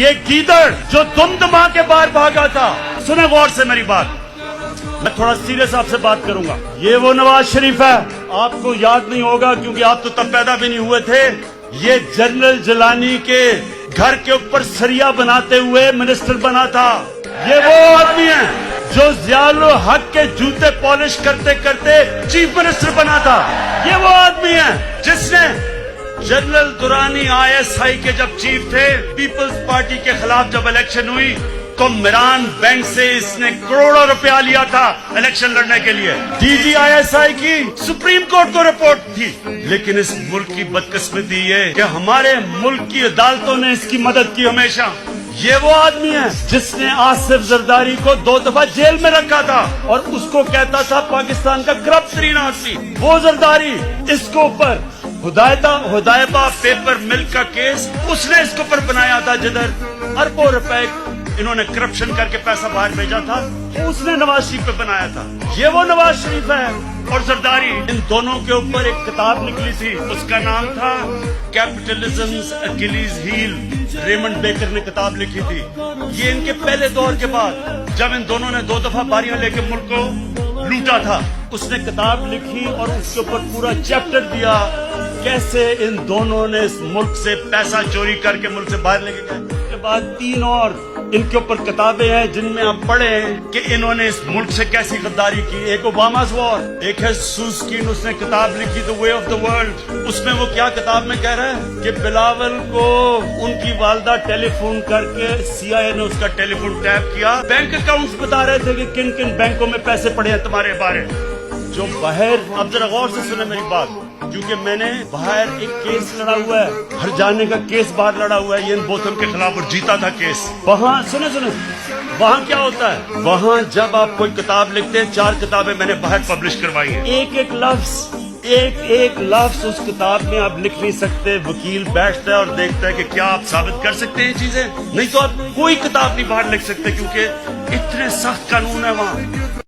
یہ گیدڑ جو دم دما کے باہر بھاگا تھا. سنیں غور سے میری بات, میں تھوڑا سیریس آپ سے بات کروں گا. یہ وہ نواز شریف ہے, آپ کو یاد نہیں ہوگا کیونکہ آپ تو تب پیدا بھی نہیں ہوئے تھے. یہ جنرل جیلانی کے گھر کے اوپر سریا بناتے ہوئے منسٹر بنا تھا. یہ وہ آدمی ہے جو ضیاء الحق کے جوتے پالش کرتے کرتے چیف منسٹر بنا تھا. یہ وہ آدمی ہے جس نے جنرل درانی ISI کے جب چیف تھے, پیپلز پارٹی کے خلاف جب الیکشن ہوئی تو میران بینک سے اس نے کروڑوں روپیہ لیا تھا الیکشن لڑنے کے لیے. DG ISI کی سپریم کورٹ کو رپورٹ تھی. لیکن اس ملک کی بدقسمتی یہ کہ ہمارے ملک کی عدالتوں نے اس کی مدد کی ہمیشہ. یہ وہ آدمی ہے جس نے آصف زرداری کو 2 دفعہ جیل میں رکھا تھا اور اس کو کہتا تھا پاکستان کا کرپٹ ترین آدمی. وہ زرداری اس کو اوپر ہدایبہ پیپر ملک کا کیس اس نے اس کے اوپر بنایا تھا, جدھر اربوں روپے انہوں نے کرپشن کر کے پیسہ باہر بھیجا تھا, اس نے نواز شریف پہ بنایا تھا. یہ وہ نواز شریف ہے اور زرداری. ان دونوں کے اوپر ایک کتاب نکلی تھی, اس کا نام تھا کیپٹلزم's Achilles heel. ریمنڈ بیکر نے کتاب لکھی تھی. یہ ان کے پہلے دور کے بعد جب ان دونوں نے 2 دفعہ باریاں لے کے ملک کو لوٹا تھا, اس نے کتاب لکھی اور اس کے اوپر پورا چیپٹر دیا کیسے ان دونوں نے اس ملک سے پیسہ چوری کر کے ملک سے باہر لے کے گئے. اس کے بعد 3 اور ان کے اوپر کتابیں ہیں جن میں آپ پڑھیں کہ انہوں نے اس ملک سے کیسی غداری کی. ایک اوباماز وار, ایک ہے سوسکین, اس نے کتاب لکھی The Way of the World. اس میں وہ کیا کتاب میں کہہ رہا ہے کہ بلاول کو ان کی والدہ ٹیلی فون کر کے CIA نے اس کا ٹیلی فون ٹیپ کیا, بینک اکاؤنٹس بتا رہے تھے کہ کن کن بینکوں میں پیسے پڑے ہیں تمہارے بارے. جو باہر, اب ذرا غور سے سنیں میری بات, کیونکہ میں نے باہر ایک کیس لڑا ہوا ہے, ہر جانے کا کیس باہر لڑا ہوا ہے یہ بوتھم کے خلاف اور جیتا تھا کیس. وہاں سنیں وہاں کیا ہوتا ہے, وہاں جب آپ کوئی کتاب لکھتے ہیں, 4 کتابیں میں نے باہر پبلش کروائی ہیں, ایک لفظ اس کتاب میں آپ لکھ نہیں سکتے. وکیل بیٹھتا ہے اور دیکھتا ہے کہ کیا آپ ثابت کر سکتے ہیں یہ چیزیں, نہیں تو آپ کوئی کتاب نہیں باہر لکھ سکتے کیونکہ اتنے سخت قانون ہے وہاں.